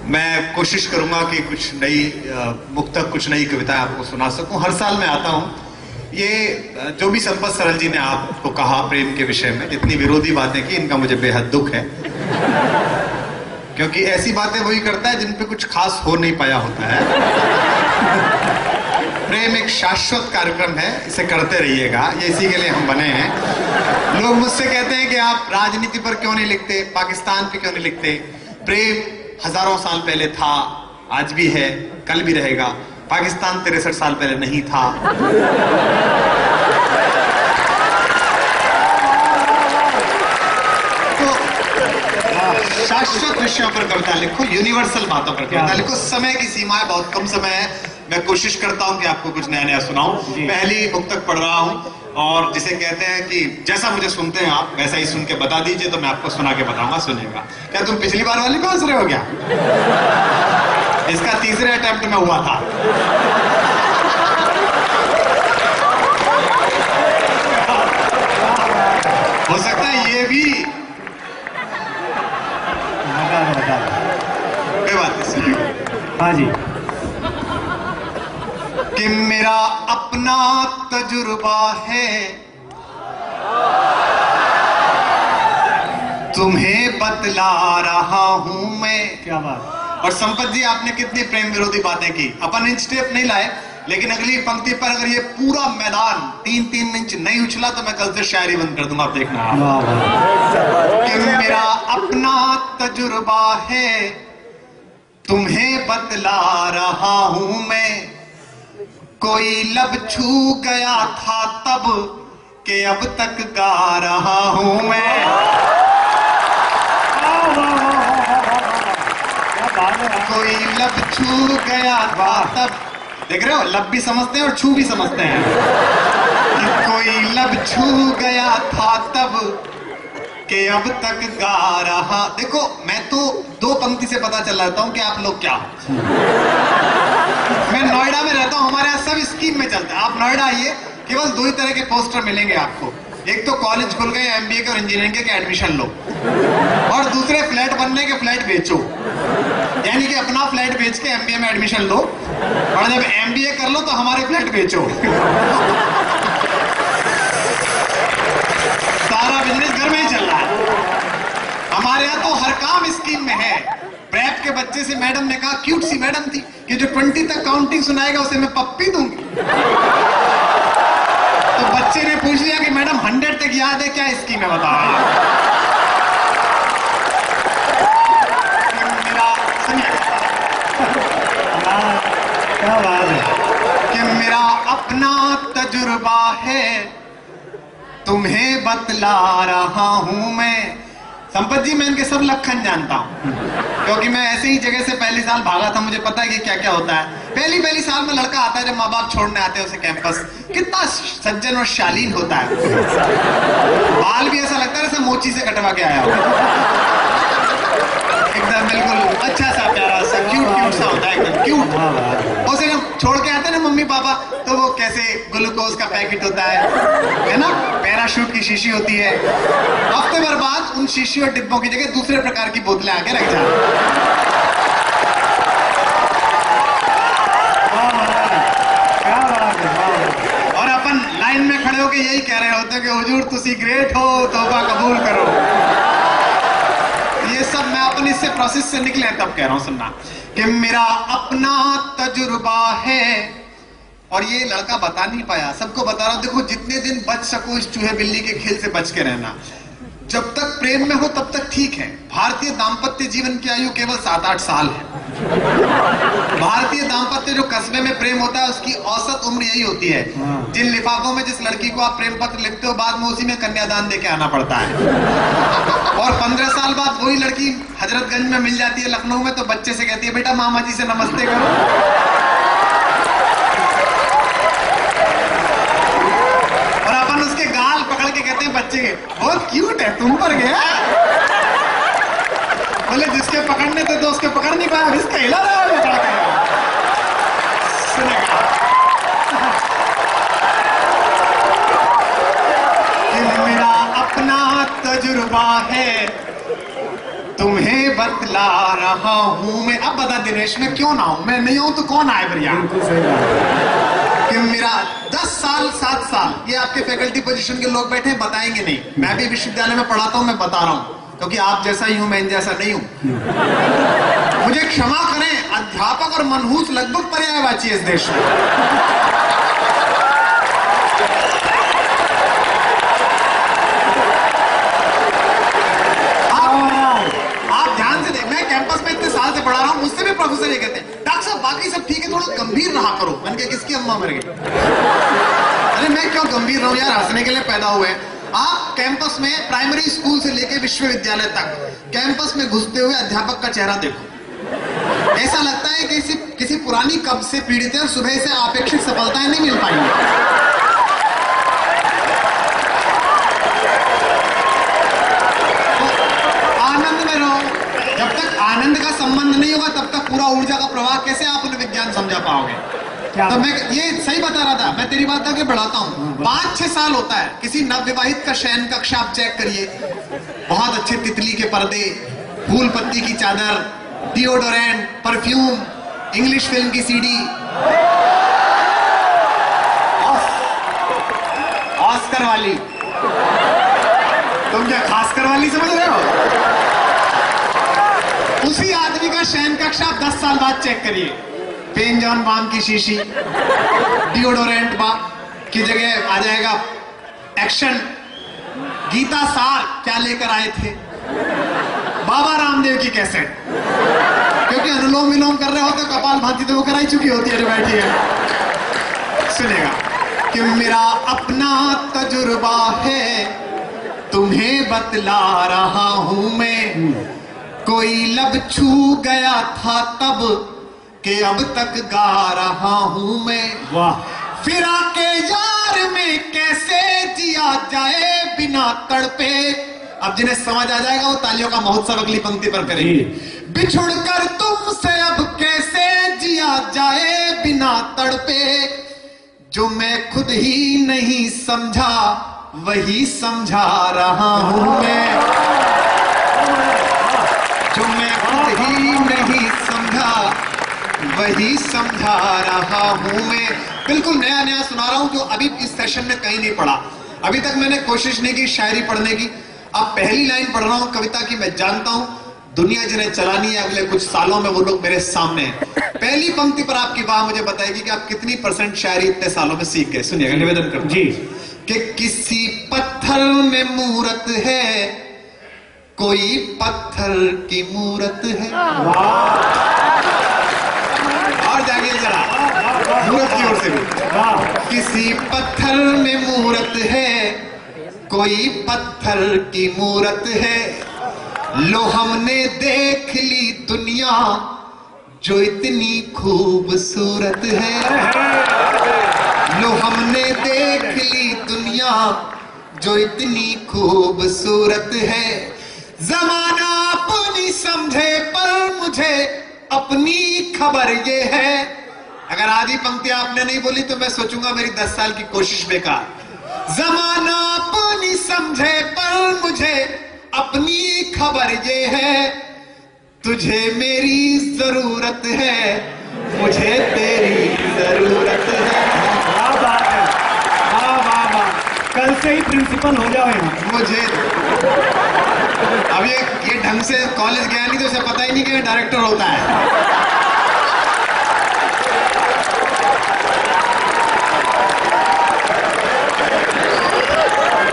मैं कोशिश करूंगा कि कुछ नई मुक्तक, कुछ नई कविताएं आपको सुना सकूं। हर साल मैं आता हूं। ये जो भी संपत सरल जी ने आपको कहा प्रेम के विषय में, जितनी विरोधी बातें की, इनका मुझे बेहद दुख है, क्योंकि ऐसी बातें वही करता है जिन पे कुछ खास हो नहीं पाया होता है। प्रेम एक शाश्वत कार्यक्रम है, इसे करते रहिएगा, ये इसी के लिए हम बने हैं। लोग मुझसे कहते हैं कि आप राजनीति पर क्यों नहीं लिखते, पाकिस्तान पे क्यों नहीं लिखते। प्रेम हजारों साल पहले था, आज भी है, कल भी रहेगा। पाकिस्तान 63 साल पहले नहीं था। तो शाश्वत विषयों पर कविता लिखो, यूनिवर्सल बातों पर कविता लिखो। समय की सीमाएं बहुत कम समय है। मैं कोशिश करता हूं कि आपको कुछ नया नया सुनाऊं। पहली मुक्तक पढ़ रहा हूं, और जिसे कहते हैं कि जैसा मुझे सुनते हैं आप वैसा ही सुन के बता दीजिए, तो मैं आपको सुना के बताऊंगा, सुनिएगा। क्या तुम पिछली बार वाली कौन से रहे हो क्या? इसका तीसरे अटेम्प्ट में हुआ था। हो सकता है ये भी कोई बात नहीं, सुनिएगा। हाँ जी। कि मेरा अपना तजुर्बा है, तुम्हें बतला रहा हूं मैं। क्या बात। और संपत जी, आपने कितनी प्रेम विरोधी बातें की। अपन इंच टेप नहीं लाए, लेकिन अगली पंक्ति पर अगर ये पूरा मैदान 3-3 इंच नहीं उछला तो मैं कल से शायरी बंद कर दूंगा, आप देखना। कि मेरा अपना तजुर्बा है, तुम्हें बतला रहा हूं मैं। कोई लब छू गया था तब के अब तक गा रहा हूं मैं। कोई लब छू गया था तब, देख रहे हो, लब भी समझते हैं और छू भी समझते हैं। कि कोई लब छू गया था तब के अब तक गा रहा। देखो, मैं तो 2 पंक्ति से पता चल जाता हूं कि आप लोग क्या हो। मैं नोएडा में रहता हूं, हमारे यहाँ सब स्कीम में चलता है। आप नोएडा आइए, केवल 2 ही तरह के पोस्टर मिलेंगे आपको। एक तो कॉलेज खुल गए, एमबीए के और इंजीनियरिंग के एडमिशन लो, और दूसरे फ्लैट बनने के फ्लैट बेचो। यानी कि अपना फ्लैट बेच के एमबीए में एडमिशन लो, और जब एमबीए कर लो तो हमारे फ्लैट बेचो। सारा बिजनेस घर में ही चल रहा है। हमारे यहाँ तो हर काम स्कीम में है। प्रेप के बच्चे से मैडम ने कहा, क्यूट सी मैडम थी, कि जो 20 तक काउंटिंग सुनाएगा उसे मैं पप्पी दूंगी। तो बच्चे ने पूछ लिया कि मैडम 100 तक याद है क्या, स्कीम है बताओ। क्या बात है। कि मेरा अपना तजुर्बा है, तुम्हें बतला रहा हूं मैं। संपत जी, मैं इनके सब लक्षण जानता हूं, क्योंकि मैं ऐसे ही जगह से पहली साल भागा था। मुझे पता है कि क्या क्या होता है। पहली साल में लड़का आता है, जब माँ बाप छोड़ने आते हैं उसे कैंपस, कितना सज्जन और शालीन होता है। बाल भी ऐसा लगता है जैसे मोची से कटवा के आया हो, एकदम बिल्कुल अच्छा सा प्यारा सा क्यूट सा होता है, एकदम क्यूट। उसे जब छोड़ के आते हैं ना मम्मी पापा, तो वो कैसे ग्लूकोज का पैकेट होता है ना, पैराशूट की शीशी होती है। हफ्ते भर बाद उन शीशी और डिब्बों की जगह दूसरे प्रकार की बोतलें आके रख जाती। और अपन लाइन में खड़े होके यही कह रहे होते कि हुजूर तुसी ग्रेट हो, तौबा कबूल करो। ये सब मैं अपनी इससे प्रोसेस से निकले तब कह रहा हूं, सुनना। कि मेरा अपना तजुर्बा है, और ये लड़का बता नहीं पाया, सबको बता रहा हूं। देखो, जितने दिन बच सको इस चूहे बिल्ली के खेल से बच के रहना। जब तक प्रेम में हो तब तक ठीक है। भारतीय दाम्पत्य जीवन की आयु केवल 7-8 साल है। भारतीय दाम्पत्य जो कस्बे में प्रेम होता है उसकी औसत उम्र यही होती है। जिन लिफाफों में जिस लड़की को आप प्रेम पत्र लिखते हो, बाद में उसी में कन्यादान देके आना पड़ता है। और 15 साल बाद वही लड़की हजरतगंज में मिल जाती है, लखनऊ में, तो बच्चे से कहती है, बेटा मामा जी से नमस्ते करो। और अपन उसके गाल पकड़ के कहते हैं बच्चे के, बहुत क्यूट है, तुम पर गया। बोले जिसके पकड़ने थे तो उसके पकड़ नहीं पाया, इसका हिला रहा है। सुनेगा, मेरा अपना तजुर्बा है, तुम्हें बतला रहा हूं मैं। अब बता दिनेश, मैं क्यों ना हूं? मैं नहीं हूं तो कौन आए भैया? बिल्कुल सही बात। कि मेरा 10 साल 7 साल, ये आपके फैकल्टी पोजीशन के लोग बैठे हैं, बताएंगे नहीं। मैं भी विश्वविद्यालय में पढ़ाता हूं, मैं बता रहा हूं, क्योंकि आप जैसा ही हूं, मैं इन जैसा नहीं हूं। मुझे क्षमा करें, अध्यापक और मनहूस लगभग पर्यायवाची है इस देश में। आप ध्यान से देख, मैं कैंपस में इतने साल से पढ़ा रहा हूं, मुझसे भी प्रोफेसर ये कहते हैं, डॉक्टर साहब बाकी सब ठीक है, थोड़ा गंभीर रहा करो। मैंने कहा किसकी अम्मा मर गई? अरे मैं क्यों गंभीर रहूं यार, हंसने के लिए पैदा हुए हैं। आप कैंपस में प्राइमरी स्कूल से लेकर विश्वविद्यालय तक कैंपस में घुसते हुए अध्यापक का चेहरा देखो, ऐसा लगता है कि किसी पुरानी कब्ज से पीड़ित है और सुबह से अपेक्षित सफलताएं नहीं मिल पाएंगी। जब तक आनंद का संबंध नहीं होगा तब तक पूरा ऊर्जा का प्रवाह कैसे आप उन्हें विज्ञान समझा पाओगे? तो मैं ये सही बता रहा था, मैं तेरी बात आगे बढ़ाता हूँ। 5-6 साल होता है, किसी नवविवाहित का शयन कक्ष आप चेक करिए, बहुत अच्छे तितली के पर्दे, फूल पत्ती की चादर, डिओडोरेंट, परफ्यूम, इंग्लिश फिल्म की सीडी, ऑस्कर वाली। तुम क्या खासकर वाली समझ रहे हो? उसी आदमी का शयन कक्ष आप 10 साल बाद चेक करिए, पेन जॉन बाम की शीशी, डिओडोरेंट बा की जगह आ जाएगा एक्शन। गीता सार क्या लेकर आए थे? बाबा रामदेव की कैसेट, क्योंकि अनुलोम विलोम कर रहे हो तो कपाल भाती तो वो कराई चुकी होती है जो बैठी है। सुनेगा कि मेरा अपना तजुर्बा है, तुम्हें बतला रहा हूं मैं। कोई लब छू गया था तब के अब तक गा रहा हूं मैं। वाह। फिरा के यार में कैसे जिया जाए बिना तड़पे। अब जिन्हें समझ आ जाएगा वो तालियों का महोत्सव अगली पंक्ति पर करेंगे। बिछुड़ कर तुमसे अब कैसे जिया जाए बिना तड़पे। जो मैं खुद ही नहीं समझा वही समझा रहा हूं मैं। जो मैं खुद ही नहीं समझा वही समझा रहा हूं मैं। बिल्कुल नया नया सुना रहा हूं जो अभी इस सेशन में कहीं नहीं पढ़ा। अभी तक मैंने कोशिश नहीं की शायरी पढ़ने की। अब पहली लाइन पढ़ रहा हूं कविता की। मैं जानता हूं दुनिया जिन्हें चलानी है अगले कुछ सालों में वो लोग मेरे सामने हैं। पहली पंक्ति पर आपकी बात मुझे बताएगी कि आप कितनी % शायरी इतने सालों में सीख गए। सुनिएगा, निवेदन करता हूं कि किसी पत्थर में मूरत है, कोई पत्थर की मूरत है। और जागिए जरा मूरत की ओर से भी। किसी पत्थर में मूरत है, कोई पत्थर की मूरत है। लो हमने देख ली दुनिया जो इतनी खूबसूरत है। लो हमने देख ली दुनिया जो इतनी खूबसूरत है। जमाना अपनी समझे पर मुझे अपनी खबर ये है। अगर आधी पंक्ति आपने नहीं बोली तो मैं सोचूंगा मेरी 10 साल की कोशिश बेकार। जमाना अपनी समझे पर मुझे अपनी खबर ये है। तुझे मेरी जरूरत है, मुझे तेरी जरूरत है। वाह बात है, वाह वाह वाह। कल से ही प्रिंसिपल हो जाओ यहाँ। मुझे अब ये ढंग से कॉलेज गया नहीं तो उसे पता ही नहीं कि डायरेक्टर होता है।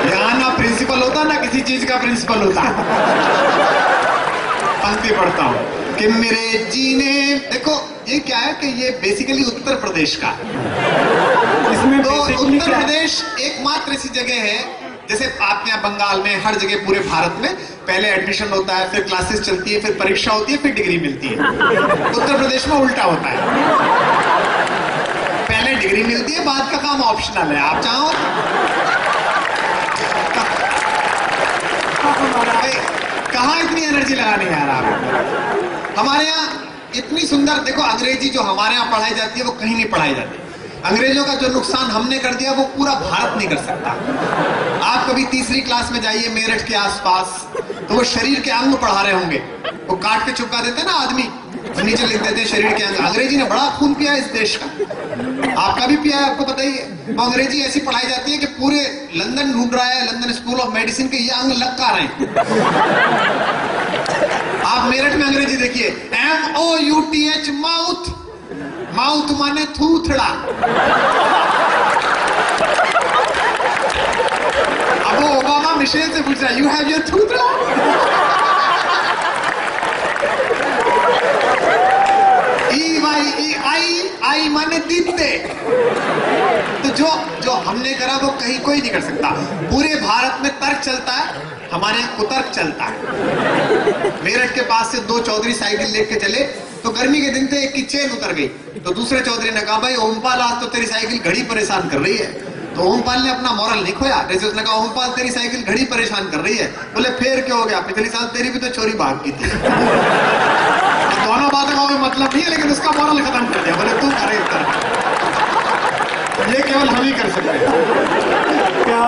यहाँ ना प्रिंसिपल होता ना किसी चीज का प्रिंसिपल होता। पंक्ति पढ़ता हूं कि मेरे जीने, देखो ये क्या है कि ये बेसिकली उत्तर प्रदेश का। इसमें तो basically उत्तर प्रदेश एकमात्र ऐसी जगह है, जैसे आपके यहाँ बंगाल में हर जगह पूरे भारत में पहले एडमिशन होता है, फिर क्लासेस चलती है, फिर परीक्षा होती है, फिर डिग्री मिलती है। उत्तर प्रदेश में उल्टा होता है, पहले डिग्री मिलती है, बाद का काम ऑप्शनल है। आप चाहो कहाँ इतनी एनर्जी लगाने यार आप। हमारे यहाँ इतनी सुंदर, देखो अंग्रेजी जो हमारे यहाँ पढ़ाई जाती है वो कहीं नहीं पढ़ाई जाती। अंग्रेजों का जो नुकसान हमने कर दिया वो पूरा भारत नहीं कर सकता। आप कभी तीसरी क्लास में जाइए मेरठ के आसपास तो वो शरीर के अंग पढ़ा रहे होंगे, वो काट के चिपका देते हैं ना आदमी, और नीचे लिख देते हैं शरीर के अंग। अंग्रेजी ने बड़ा खून पिया है इस देश का, आपका भी पिया है, आपको पता ही है। वो अंग्रेजी ऐसी पढ़ाई जाती है कि पूरे लंदन ढूंढ रहा है, लंदन स्कूल ऑफ मेडिसिन के ये अंग लग का रहे हैं। आप मेरठ में अंग्रेजी देखिए, MOUTH माउथ, माउथ माने थूथड़ा। अब वो ओबामा मिशेल से पूछ रहा है, यू हैव योर थूथड़ा? आई माने दीपते। तो जो हमने करा वो कहीं कोई नहीं कर सकता। पूरे भारत में तर्क चलता है, हमारे यहाँ कुतर्क चलता है। मेरठ के पास से 2 चौधरी साइकिल लेके चले, तो गर्मी के दिन थे, एक की चेन उतर गई, तो दूसरे चौधरी ने कहा, भाई ओमपाल आज तो तेरी साइकिल घड़ी परेशान कर रही है। तो ओमपाल ने अपना मॉरल नहीं खोया, जैसे उसने कहा, ओमपाल तेरी साइकिल घड़ी परेशान कर रही है। बोले फिर क्या हो गया, पिछले साल तेरी भी तो चोरी भाग की थी। दोनों बातों का मतलब नहीं है, लेकिन उसका मॉरल खत्म कर दिया। बोले तू करे, ये केवल हम ही कर सकते हैं। क्या